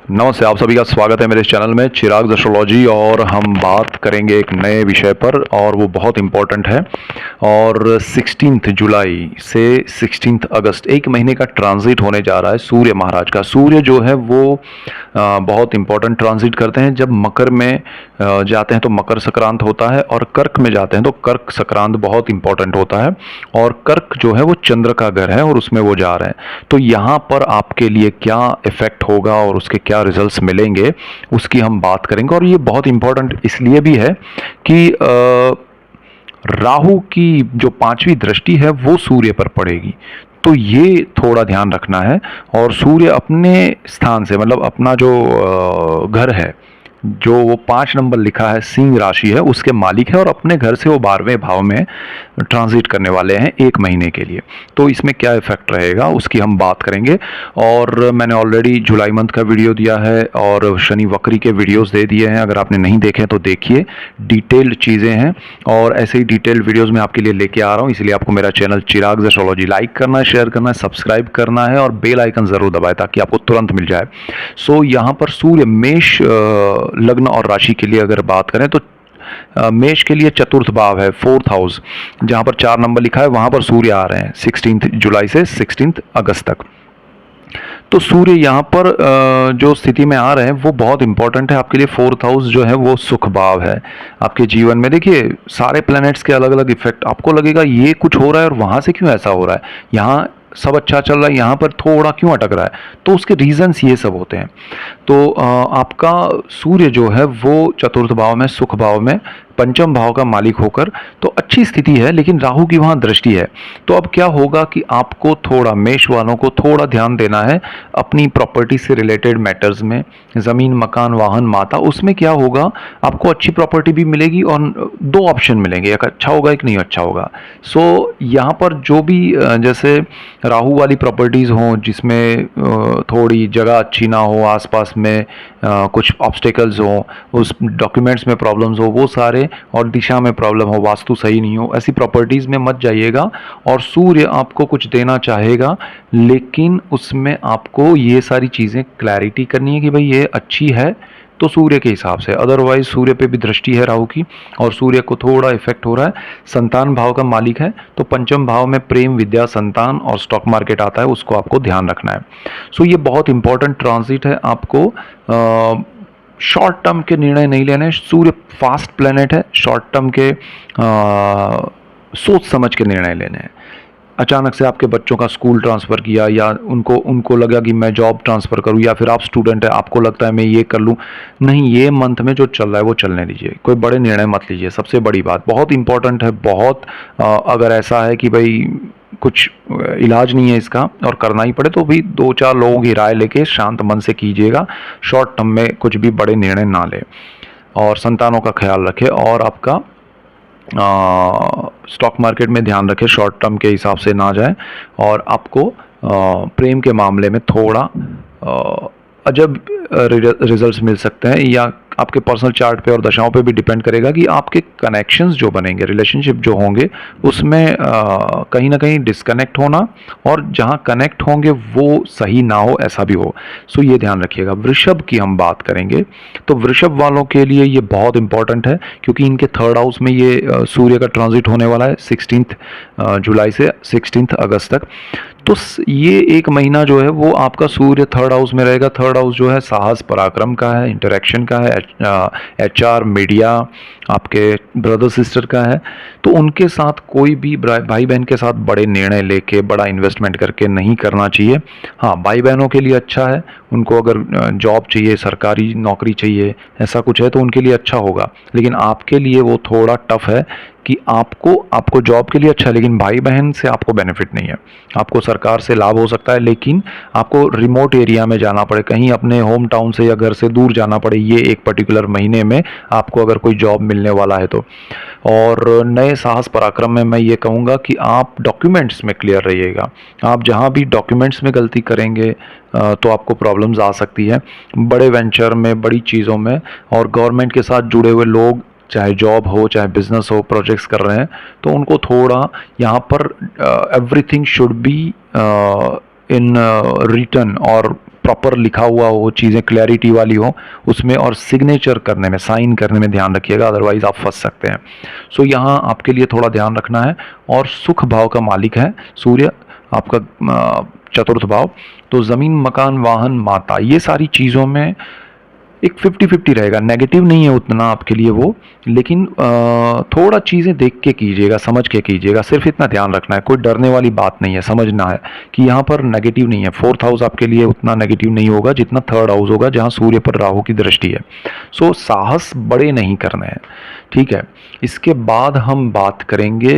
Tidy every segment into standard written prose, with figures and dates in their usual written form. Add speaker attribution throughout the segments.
Speaker 1: नमस्ते, आप सभी का स्वागत है मेरे इस चैनल में चिराग एस्ट्रोलॉजी। और हम बात करेंगे एक नए विषय पर और वो बहुत इम्पोर्टेंट है। और 16 जुलाई से 16 अगस्त एक महीने का ट्रांजिट होने जा रहा है सूर्य महाराज का। सूर्य जो है वो बहुत इम्पोर्टेंट ट्रांजिट करते हैं। जब मकर में जाते हैं तो मकर संक्रांत होता है, और कर्क में जाते हैं तो कर्क संक्रांत बहुत इम्पोर्टेंट होता है। और कर्क जो है वो चंद्र का घर है और उसमें वो जा रहे हैं। तो यहाँ पर आपके लिए क्या इफेक्ट होगा और उसके क्या रिजल्ट्स मिलेंगे उसकी हम बात करेंगे। और ये बहुत इम्पोर्टेंट इसलिए भी है कि राहु की जो 5वीं दृष्टि है वो सूर्य पर पड़ेगी, तो ये थोड़ा ध्यान रखना है। और सूर्य अपने स्थान से, मतलब अपना जो घर है, जो वो 5 नंबर लिखा है सिंह राशि है, उसके मालिक है, और अपने घर से वो 12वें भाव में ट्रांजिट करने वाले हैं एक महीने के लिए। तो इसमें क्या इफेक्ट रहेगा उसकी हम बात करेंगे। और मैंने ऑलरेडी जुलाई मंथ का वीडियो दिया है और शनि वक्री के वीडियोस दे दिए हैं। अगर आपने नहीं देखे तो देखिए, डिटेल्ड चीज़ें हैं और ऐसे ही डिटेल्ड वीडियोस मैं आपके लिए लेके आ रहा हूँ। इसलिए आपको मेरा चैनल चिराग एस्ट्रोलॉजी लाइक करना है, शेयर करना है, सब्सक्राइब करना है और बेल आइकन ज़रूर दबाएं ताकि आपको तुरंत मिल जाए। सो यहाँ पर सूर्य मेष लग्न और राशि के लिए अगर बात करें तो मेष के लिए चतुर्थ भाव है, 4th हाउस, जहां पर 4 नंबर लिखा है वहां पर सूर्य आ रहे हैं 16 जुलाई से 16 अगस्त तक। तो सूर्य यहाँ पर जो स्थिति में आ रहे हैं वो बहुत इंपॉर्टेंट है आपके लिए। 4th हाउस जो है वो सुख भाव है आपके जीवन में। देखिए, सारे प्लैनेट्स के अलग अलग इफेक्ट, आपको लगेगा ये कुछ हो रहा है और वहां से क्यों ऐसा हो रहा है, यहाँ सब अच्छा चल रहा है यहाँ पर थोड़ा क्यों अटक रहा है, तो उसके रीजंस ये सब होते हैं। तो आपका सूर्य जो है वो चतुर्थ भाव में, सुख भाव में, पंचम भाव का मालिक होकर, तो अच्छी स्थिति है, लेकिन राहु की वहाँ दृष्टि है। तो अब क्या होगा कि आपको थोड़ा, मेष वालों को थोड़ा ध्यान देना है अपनी प्रॉपर्टी से रिलेटेड मैटर्स में। ज़मीन, मकान, वाहन, माता, उसमें क्या होगा, आपको अच्छी प्रॉपर्टी भी मिलेगी और 2 ऑप्शन मिलेंगे, एक अच्छा होगा एक नहीं अच्छा होगा। सो यहाँ पर जो भी जैसे राहु वाली प्रॉपर्टीज़ हों जिसमें थोड़ी जगह अच्छी ना हो, आसपास में कुछ ऑब्स्टेकल्स हों, उस डॉक्यूमेंट्स में प्रॉब्लम्स हो वो सारे, और दिशा में प्रॉब्लम हो, वास्तु सही नहीं हो, ऐसी प्रॉपर्टीज़ में मत जाइएगा। और सूर्य आपको कुछ देना चाहेगा, लेकिन उसमें आपको ये सारी चीज़ें क्लैरिटी करनी है कि भाई ये अच्छी है तो सूर्य के हिसाब से। अदरवाइज सूर्य पे भी दृष्टि है राहु की और सूर्य को थोड़ा इफेक्ट हो रहा है। संतान भाव का मालिक है, तो पंचम भाव में प्रेम, विद्या, संतान और स्टॉक मार्केट आता है, उसको आपको ध्यान रखना है। सो ये बहुत इंपॉर्टेंट ट्रांजिट है। आपको शॉर्ट टर्म के निर्णय नहीं लेने। सूर्य फास्ट प्लेनेट है, शॉर्ट टर्म के सोच समझ के निर्णय लेने हैं। अचानक से आपके बच्चों का स्कूल ट्रांसफ़र किया, या उनको लगा कि मैं जॉब ट्रांसफ़र करूं, या फिर आप स्टूडेंट है आपको लगता है मैं ये कर लूं, नहीं, ये मंथ में जो चल रहा है वो चलने दीजिए, कोई बड़े निर्णय मत लीजिए। सबसे बड़ी बात बहुत इंपॉर्टेंट है, बहुत अगर ऐसा है कि भाई कुछ इलाज नहीं है इसका और करना ही पड़े तो भी 2-4 लोगों की राय लेके शांत मन से कीजिएगा। शॉर्ट टर्म में कुछ भी बड़े निर्णय ना ले, और संतानों का ख्याल रखें, और आपका स्टॉक मार्केट में ध्यान रखें, शॉर्ट टर्म के हिसाब से ना जाए। और आपको प्रेम के मामले में थोड़ा अजब रिजल्ट्स मिल सकते हैं, या आपके पर्सनल चार्ट पे और दशाओं पे भी डिपेंड करेगा कि आपके कनेक्शंस जो बनेंगे, रिलेशनशिप जो होंगे, उसमें कहीं ना कहीं डिस्कनेक्ट होना, और जहां कनेक्ट होंगे वो सही ना हो, ऐसा भी हो। सो ये ध्यान रखिएगा। वृषभ की हम बात करेंगे तो वृषभ वालों के लिए ये बहुत इंपॉर्टेंट है, क्योंकि इनके 3rd हाउस में ये सूर्य का ट्रांजिट होने वाला है 16 जुलाई से 16 अगस्त तक। तो ये एक महीना जो है वो आपका सूर्य 3rd हाउस में रहेगा। 3rd हाउस जो है साहस, पराक्रम का है, इंटरेक्शन का है, HR, मीडिया, आपके ब्रदर सिस्टर का है। तो उनके साथ कोई भी भाई बहन के साथ बड़े निर्णय लेके, बड़ा इन्वेस्टमेंट करके नहीं करना चाहिए। हाँ, भाई बहनों के लिए अच्छा है, उनको अगर जॉब चाहिए, सरकारी नौकरी चाहिए, ऐसा कुछ है तो उनके लिए अच्छा होगा। लेकिन आपके लिए वो थोड़ा टफ है कि आपको जॉब के लिए अच्छा है, लेकिन भाई बहन से आपको बेनिफिट नहीं है। आपको सरकार से लाभ हो सकता है, लेकिन आपको रिमोट एरिया में जाना पड़े, कहीं अपने होम टाउन से या घर से दूर जाना पड़े, ये एक पर्टिकुलर महीने में आपको अगर कोई जॉब मिलने वाला है तो। और नए साहस पराक्रम में मैं ये कहूँगा कि आप डॉक्यूमेंट्स में क्लियर रहिएगा। आप जहाँ भी डॉक्यूमेंट्स में गलती करेंगे तो आपको प्रॉब्लम्स आ सकती है, बड़े वेंचर में, बड़ी चीज़ों में। और गवर्नमेंट के साथ जुड़े हुए लोग, चाहे जॉब हो चाहे बिजनेस हो, प्रोजेक्ट्स कर रहे हैं, तो उनको थोड़ा यहाँ पर everything should be in return और प्रॉपर लिखा हुआ हो, चीज़ें क्लैरिटी वाली हो उसमें, और सिग्नेचर करने में, साइन करने में ध्यान रखिएगा, अदरवाइज आप फंस सकते हैं। सो यहाँ आपके लिए थोड़ा ध्यान रखना है। और सुख भाव का मालिक है सूर्य, आपका चतुर्थ भाव। तो ज़मीन, मकान, वाहन, माता, ये सारी चीज़ों में एक 50-50 रहेगा, नेगेटिव नहीं है उतना आपके लिए वो, लेकिन थोड़ा चीज़ें देख के कीजिएगा, समझ के कीजिएगा, सिर्फ इतना ध्यान रखना है, कोई डरने वाली बात नहीं है, समझना है कि यहाँ पर नेगेटिव नहीं है। फोर्थ हाउस आपके लिए उतना नेगेटिव नहीं होगा जितना थर्ड हाउस होगा, जहाँ सूर्य पर राहु की दृष्टि है। सो साहस बड़े नहीं करने हैं, ठीक है। इसके बाद हम बात करेंगे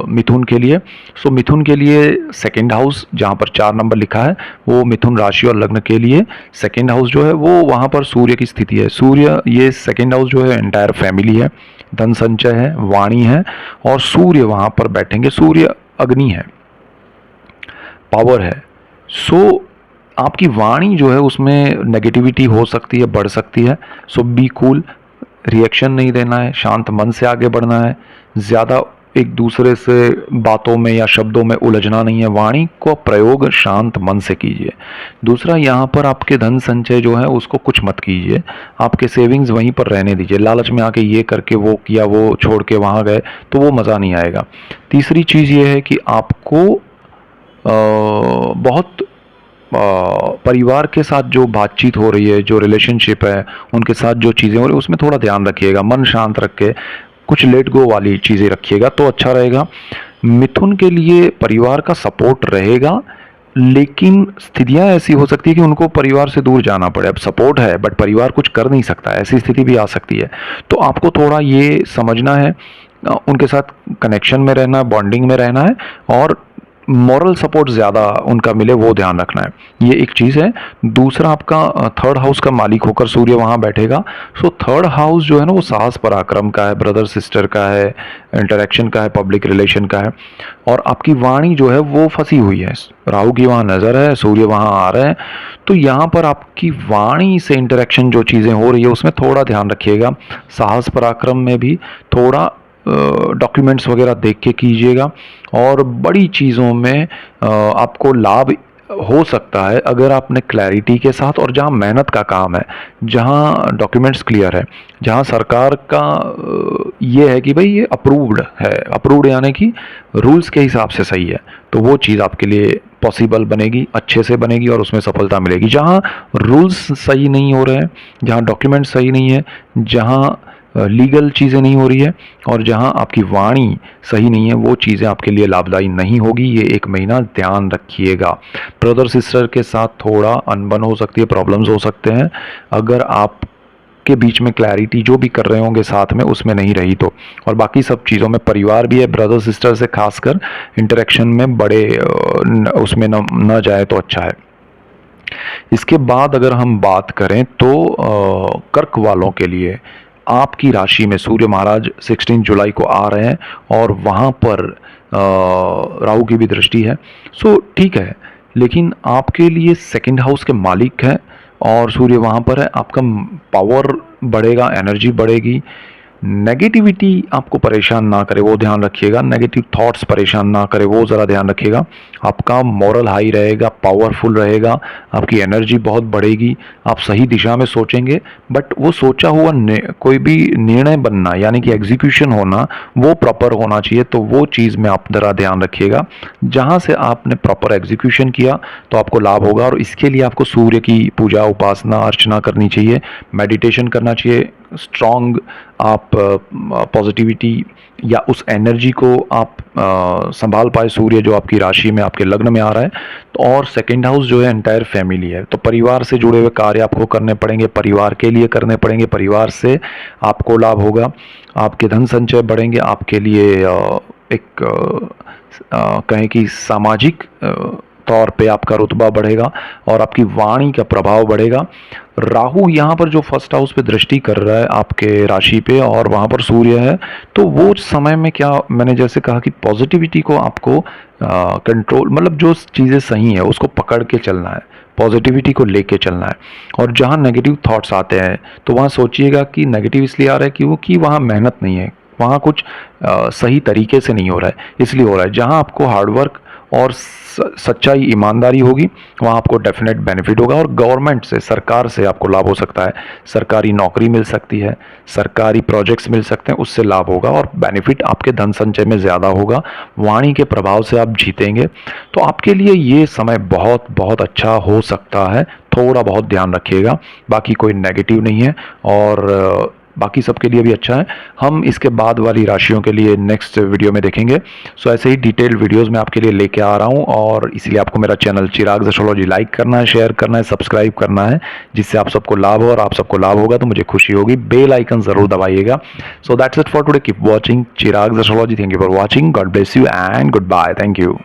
Speaker 1: मिथुन के लिए। सो मिथुन के लिए सेकेंड हाउस जहाँ पर 4 नंबर लिखा है, वो मिथुन राशि और लग्न के लिए सेकेंड हाउस जो है वो, वहाँ पर सूर्य की स्थिति है। सूर्य, ये सेकेंड हाउस जो है एंटायर फैमिली है, धन संचय है, वाणी है, और सूर्य वहाँ पर बैठेंगे। सूर्य अग्नि है, पावर है। सो आपकी वाणी जो है उसमें नेगेटिविटी हो सकती है, बढ़ सकती है। सो बी कूल, रिएक्शन नहीं देना है, शांत मन से आगे बढ़ना है, ज़्यादा एक दूसरे से बातों में या शब्दों में उलझना नहीं है, वाणी को प्रयोग शांत मन से कीजिए। दूसरा, यहाँ पर आपके धन संचय जो है उसको कुछ मत कीजिए, आपके सेविंग्स वहीं पर रहने दीजिए। लालच में आके ये करके वो किया, वो छोड़ के वहाँ गए, तो वो मज़ा नहीं आएगा। तीसरी चीज़ ये है कि आपको बहुत परिवार के साथ जो बातचीत हो रही है, जो रिलेशनशिप है, उनके साथ जो चीज़ें हो रही है, उसमें थोड़ा ध्यान रखिएगा, मन शांत रख के कुछ लेट गो वाली चीज़ें रखिएगा तो अच्छा रहेगा। मिथुन के लिए परिवार का सपोर्ट रहेगा, लेकिन स्थितियां ऐसी हो सकती है कि उनको परिवार से दूर जाना पड़े। अब सपोर्ट है बट परिवार कुछ कर नहीं सकता, ऐसी स्थिति भी आ सकती है। तो आपको थोड़ा ये समझना है, उनके साथ कनेक्शन में रहना है, बॉन्डिंग में रहना है, और मॉरल सपोर्ट ज़्यादा उनका मिले वो ध्यान रखना है, ये एक चीज़ है। दूसरा, आपका थर्ड हाउस का मालिक होकर सूर्य वहाँ बैठेगा। सो थर्ड हाउस जो है ना वो साहस पराक्रम का है, ब्रदर सिस्टर का है, इंटरेक्शन का है, पब्लिक रिलेशन का है। और आपकी वाणी जो है वो फंसी हुई है, राहु की वहाँ नज़र है, सूर्य वहाँ आ रहे हैं, तो यहाँ पर आपकी वाणी से इंटरेक्शन जो चीज़ें हो रही है उसमें थोड़ा ध्यान रखिएगा। साहस पराक्रम में भी थोड़ा डॉक्यूमेंट्स वगैरह देख के कीजिएगा। और बड़ी चीज़ों में आपको लाभ हो सकता है अगर आपने क्लैरिटी के साथ, और जहाँ मेहनत का काम है, जहाँ डॉक्यूमेंट्स क्लियर है, जहाँ सरकार का ये है कि भाई ये अप्रूव्ड है, अप्रूव्ड यानी कि रूल्स के हिसाब से सही है, तो वो चीज़ आपके लिए पॉसिबल बनेगी, अच्छे से बनेगी और उसमें सफलता मिलेगी। जहाँ रूल्स सही नहीं हो रहे हैं, जहाँ डॉक्यूमेंट सही नहीं है, जहाँ लीगल चीज़ें नहीं हो रही है, और जहां आपकी वाणी सही नहीं है, वो चीज़ें आपके लिए लाभदायी नहीं होगी। ये एक महीना ध्यान रखिएगा। ब्रदर सिस्टर के साथ थोड़ा अनबन हो सकती है, प्रॉब्लम्स हो सकते हैं अगर आप के बीच में क्लैरिटी जो भी कर रहे होंगे साथ में उसमें नहीं रही तो। और बाकी सब चीज़ों में परिवार भी है, ब्रदर सिस्टर से खासकर इंटरेक्शन में बड़े उसमें न जाए तो अच्छा है। इसके बाद अगर हम बात करें तो कर्क वालों के लिए आपकी राशि में सूर्य महाराज 16 जुलाई को आ रहे हैं, और वहाँ पर राहु की भी दृष्टि है। सो ठीक है, लेकिन आपके लिए सेकंड हाउस के मालिक हैं और सूर्य वहाँ पर है, आपका पावर बढ़ेगा, एनर्जी बढ़ेगी। नेगेटिविटी आपको परेशान ना करे वो ध्यान रखिएगा, नेगेटिव थॉट्स परेशान ना करे वो ज़रा ध्यान रखिएगा। आपका मॉरल हाई रहेगा, पावरफुल रहेगा, आपकी एनर्जी बहुत बढ़ेगी, आप सही दिशा में सोचेंगे। बट वो सोचा हुआ कोई भी निर्णय बनना यानी कि एग्जीक्यूशन होना वो प्रॉपर होना चाहिए, तो वो चीज़ में आप ज़रा ध्यान रखिएगा। जहाँ से आपने प्रॉपर एग्जीक्यूशन किया तो आपको लाभ होगा, और इसके लिए आपको सूर्य की पूजा, उपासना, अर्चना करनी चाहिए, मेडिटेशन करना चाहिए। स्ट्रॉन्ग आप पॉजिटिविटी या उस एनर्जी को आप संभाल पाए, सूर्य जो आपकी राशि में, आपके लग्न में आ रहा है। तो और सेकंड हाउस जो है एंटायर फैमिली है, तो परिवार से जुड़े हुए कार्य आपको करने पड़ेंगे, परिवार के लिए करने पड़ेंगे, परिवार से आपको लाभ होगा, आपके धन संचय बढ़ेंगे, आपके लिए एक कहें कि सामाजिक तौर पे आपका रुतबा बढ़ेगा, और आपकी वाणी का प्रभाव बढ़ेगा। राहु यहाँ पर जो फर्स्ट हाउस पे दृष्टि कर रहा है आपके राशि पे, और वहाँ पर सूर्य है, तो वो समय में क्या, मैंने जैसे कहा कि पॉजिटिविटी को आपको कंट्रोल, मतलब जो चीज़ें सही है उसको पकड़ के चलना है, पॉजिटिविटी को लेके चलना है। और जहाँ नेगेटिव थॉट्स आते हैं तो वहाँ सोचिएगा कि नेगेटिव इसलिए आ रहा है कि वो कि वहाँ मेहनत नहीं है, वहाँ कुछ सही तरीके से नहीं हो रहा है, इसलिए हो रहा है। जहाँ आपको हार्डवर्क और सच्चाई ईमानदारी होगी, वहाँ आपको डेफिनेट बेनिफिट होगा। और गवर्नमेंट से, सरकार से आपको लाभ हो सकता है, सरकारी नौकरी मिल सकती है, सरकारी प्रोजेक्ट्स मिल सकते हैं, उससे लाभ होगा और बेनिफिट आपके धन संचय में ज़्यादा होगा। वाणी के प्रभाव से आप जीतेंगे, तो आपके लिए ये समय बहुत बहुत अच्छा हो सकता है। थोड़ा बहुत ध्यान रखिएगा, बाकी कोई नेगेटिव नहीं है और बाकी सबके लिए भी अच्छा है। हम इसके बाद वाली राशियों के लिए नेक्स्ट वीडियो में देखेंगे। सो ऐसे ही डिटेल्ड वीडियोस मैं आपके लिए लेके आ रहा हूँ और इसलिए आपको मेरा चैनल चिराग एस्ट्रोलॉजी लाइक करना है, शेयर करना है, सब्सक्राइब करना है, जिससे आप सबको लाभ हो और आप सबको लाभ होगा तो मुझे खुशी होगी। बेल आइकन जरूर दबाइएगा। So that's it for today. Keep watching Chirag astrology. Thank you for watching. God bless you and goodbye. Thank you.